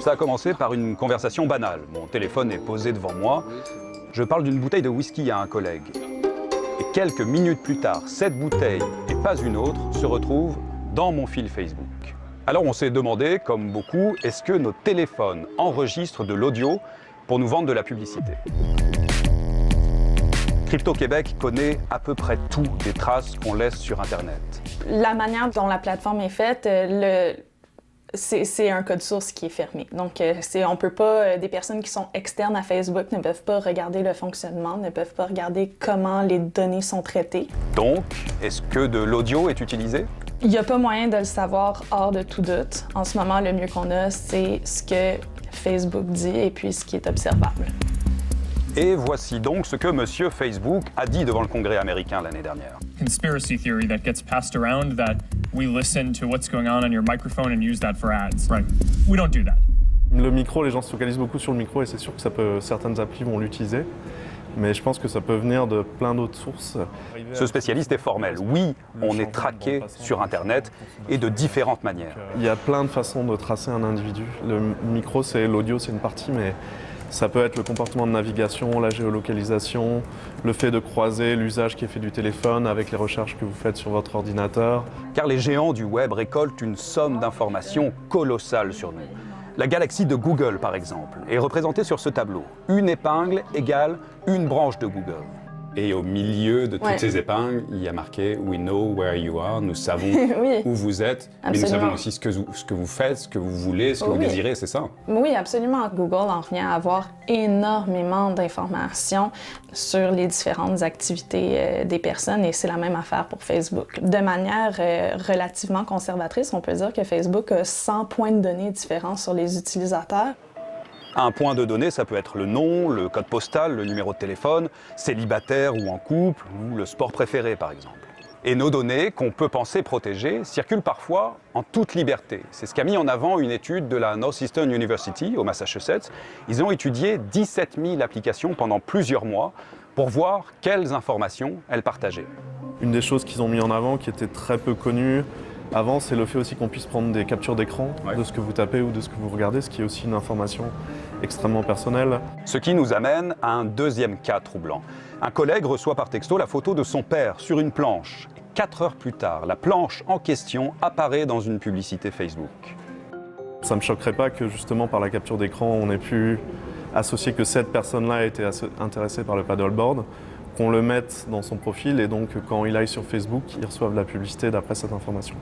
Ça a commencé par une conversation banale. Mon téléphone est posé devant moi. Je parle d'une bouteille de whisky à un collègue. Et quelques minutes plus tard, cette bouteille, et pas une autre, se retrouve dans mon fil Facebook. Alors on s'est demandé, comme beaucoup, est-ce que nos téléphones enregistrent de l'audio pour nous vendre de la publicité? Crypto Québec connaît à peu près tout des traces qu'on laisse sur Internet. La manière dont la plateforme est faite, c'est un code source qui est fermé. Donc, on peut pas, des personnes qui sont externes à Facebook ne peuvent pas regarder le fonctionnement, ne peuvent pas regarder comment les données sont traitées. Donc, est-ce que de l'audio est utilisé? Il n'y a pas moyen de le savoir hors de tout doute. En ce moment, le mieux qu'on a, c'est ce que Facebook dit et puis ce qui est observable. Et voici donc ce que Monsieur Facebook a dit devant le Congrès américain l'année dernière. Conspiracy theory that gets passed around that we listen to what's going on your microphone and use that for ads. Right. We don't do that. Le micro, les gens se focalisent beaucoup sur le micro et c'est sûr que certaines applis vont l'utiliser. Mais je pense que ça peut venir de plein d'autres sources. Ce spécialiste est formel. Oui, on est traqué sur Internet et de différentes manières. Il y a plein de façons de tracer un individu. Le micro, l'audio, c'est une partie, mais ça peut être le comportement de navigation, la géolocalisation, le fait de croiser l'usage qui est fait du téléphone avec les recherches que vous faites sur votre ordinateur. Car les géants du web récoltent une somme d'informations colossales sur nous. La galaxie de Google, par exemple, est représentée sur ce tableau. Une épingle égale une branche de Google. Et au milieu de toutes ces épingles, il y a marqué « We know where you are », nous savons oui. où vous êtes, mais nous savons aussi ce que vous faites, ce que vous voulez, ce que vous désirez, c'est ça? Oui, absolument. Google en vient à avoir énormément d'informations sur les différentes activités des personnes et c'est la même affaire pour Facebook. De manière relativement conservatrice, on peut dire que Facebook a 100 points de données différents sur les utilisateurs. Un point de données, ça peut être le nom, le code postal, le numéro de téléphone, célibataire ou en couple, ou le sport préféré par exemple. Et nos données, qu'on peut penser protégées, circulent parfois en toute liberté. C'est ce qu'a mis en avant une étude de la Northeastern University au Massachusetts. Ils ont étudié 17 000 applications pendant plusieurs mois pour voir quelles informations elles partageaient. Une des choses qu'ils ont mis en avant, qui était très peu connue, avant, c'est le fait aussi qu'on puisse prendre des captures d'écran de ce que vous tapez ou de ce que vous regardez, ce qui est aussi une information extrêmement personnelle. Ce qui nous amène à un deuxième cas troublant. Un collègue reçoit par texto la photo de son père sur une planche. Et 4 heures plus tard, la planche en question apparaît dans une publicité Facebook. Ça ne me choquerait pas que justement par la capture d'écran, on ait pu associer que cette personne-là était intéressée par le paddleboard, qu'on le mette dans son profil et donc quand il aille sur Facebook, il reçoive la publicité d'après cette information.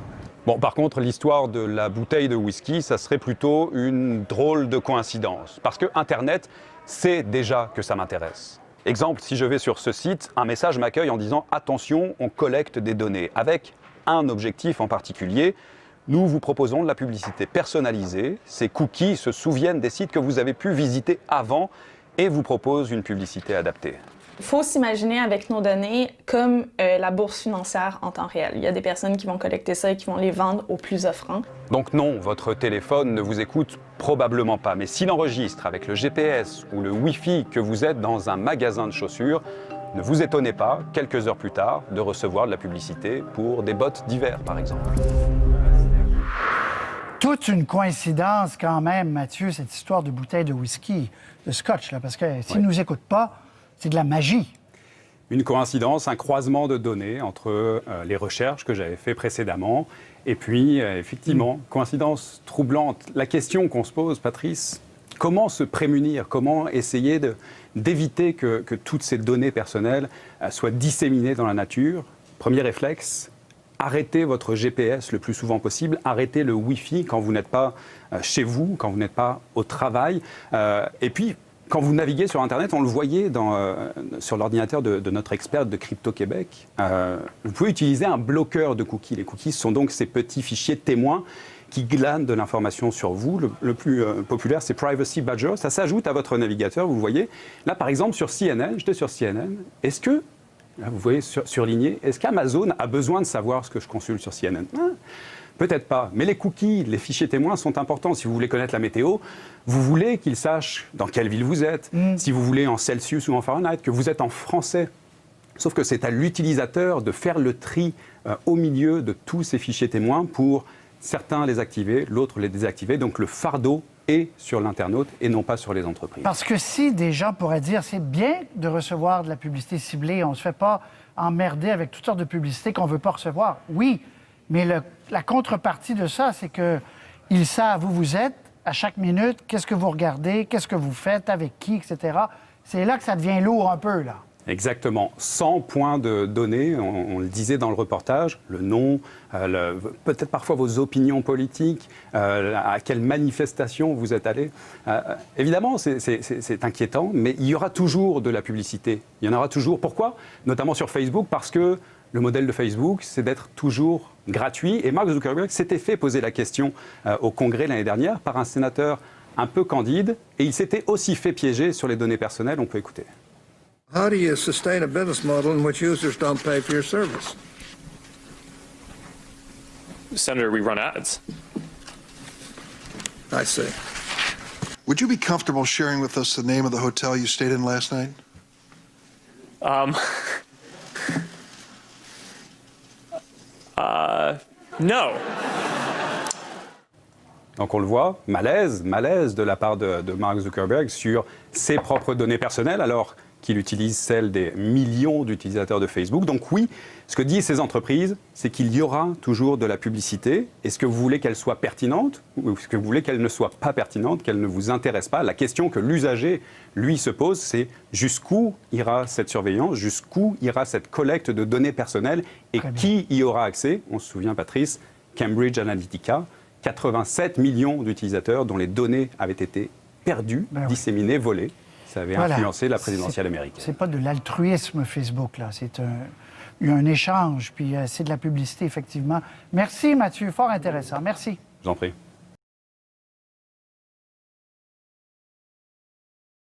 Bon, par contre, l'histoire de la bouteille de whisky, ça serait plutôt une drôle de coïncidence. Parce que Internet sait déjà que ça m'intéresse. Exemple, si je vais sur ce site, un message m'accueille en disant « Attention, on collecte des données » avec un objectif en particulier. Nous vous proposons de la publicité personnalisée. Ces cookies se souviennent des sites que vous avez pu visiter avant et vous proposent une publicité adaptée. Il faut s'imaginer avec nos données comme la bourse financière en temps réel. Il y a des personnes qui vont collecter ça et qui vont les vendre aux plus offrants. Donc non, votre téléphone ne vous écoute probablement pas. Mais s'il enregistre avec le GPS ou le Wi-Fi que vous êtes dans un magasin de chaussures, ne vous étonnez pas, quelques heures plus tard, de recevoir de la publicité pour des bottes d'hiver, par exemple. Toute une coïncidence quand même, Mathieu, cette histoire de bouteille de whisky, de scotch, là, parce que s'ils ne nous écoutent pas, c'est de la magie. Une coïncidence, un croisement de données entre les recherches que j'avais fait précédemment et puis, effectivement, coïncidence troublante. La question qu'on se pose, Patrice, comment se prémunir? Comment essayer d'éviter que toutes ces données personnelles soient disséminées dans la nature? Premier réflexe, arrêtez votre GPS le plus souvent possible, arrêtez le Wi-Fi quand vous n'êtes pas chez vous, quand vous n'êtes pas au travail. Et puis, quand vous naviguez sur Internet, on le voyait sur l'ordinateur de notre expert de Crypto Québec, vous pouvez utiliser un bloqueur de cookies. Les cookies sont donc ces petits fichiers témoins qui glanent de l'information sur vous. Le plus populaire, c'est Privacy Badger. Ça s'ajoute à votre navigateur, vous le voyez. Là, par exemple, sur CNN, j'étais sur CNN, est-ce que, là, vous voyez surligné, est-ce qu'Amazon a besoin de savoir ce que je consulte sur CNN? Peut-être pas, mais les cookies, les fichiers témoins sont importants. Si vous voulez connaître la météo, vous voulez qu'ils sachent dans quelle ville vous êtes, si vous voulez en Celsius ou en Fahrenheit, que vous êtes en français. Sauf que c'est à l'utilisateur de faire le tri au milieu de tous ces fichiers témoins pour certains les activer, l'autre les désactiver. Donc le fardeau est sur l'internaute et non pas sur les entreprises. Parce que si des gens pourraient dire c'est bien de recevoir de la publicité ciblée, on ne se fait pas emmerder avec toutes sortes de publicités qu'on ne veut pas recevoir. Oui, mais la contrepartie de ça, c'est qu'ils savent où vous êtes à chaque minute, qu'est-ce que vous regardez, qu'est-ce que vous faites, avec qui, etc. C'est là que ça devient lourd un peu, là. Exactement. 100 points de données, on le disait dans le reportage, le nom, peut-être parfois vos opinions politiques, à quelle manifestation vous êtes allé. Évidemment, c'est inquiétant, mais il y aura toujours de la publicité. Il y en aura toujours. Pourquoi ? Notamment sur Facebook, parce que le modèle de Facebook, c'est d'être toujours gratuit. Et Mark Zuckerberg s'était fait poser la question au Congrès l'année dernière par un sénateur un peu candide, et il s'était aussi fait piéger sur les données personnelles. On peut écouter. How do you sustain a business model in which users don't pay for your service? Senator, we run ads. I see. Would you be comfortable sharing with us the name of the hotel you stayed in last night? No. Donc on le voit, malaise de la part de Mark Zuckerberg sur ses propres données personnelles, alors qu'il utilise celles des millions d'utilisateurs de Facebook. Donc oui, ce que disent ces entreprises, c'est qu'il y aura toujours de la publicité. Est-ce que vous voulez qu'elle soit pertinente ou est-ce que vous voulez qu'elle ne soit pas pertinente, qu'elle ne vous intéresse pas? La question que l'usager, lui, se pose, c'est jusqu'où ira cette surveillance, jusqu'où ira cette collecte de données personnelles et qui y aura accès? On se souvient, Patrice, Cambridge Analytica, 87 millions d'utilisateurs dont les données avaient été perdues, disséminées, volées. Ça avait influencé la présidentielle américaine. C'est pas de l'altruisme, Facebook, là. C'est un échange, puis c'est de la publicité, effectivement. Merci, Mathieu. Fort intéressant. Merci. Je vous en prie.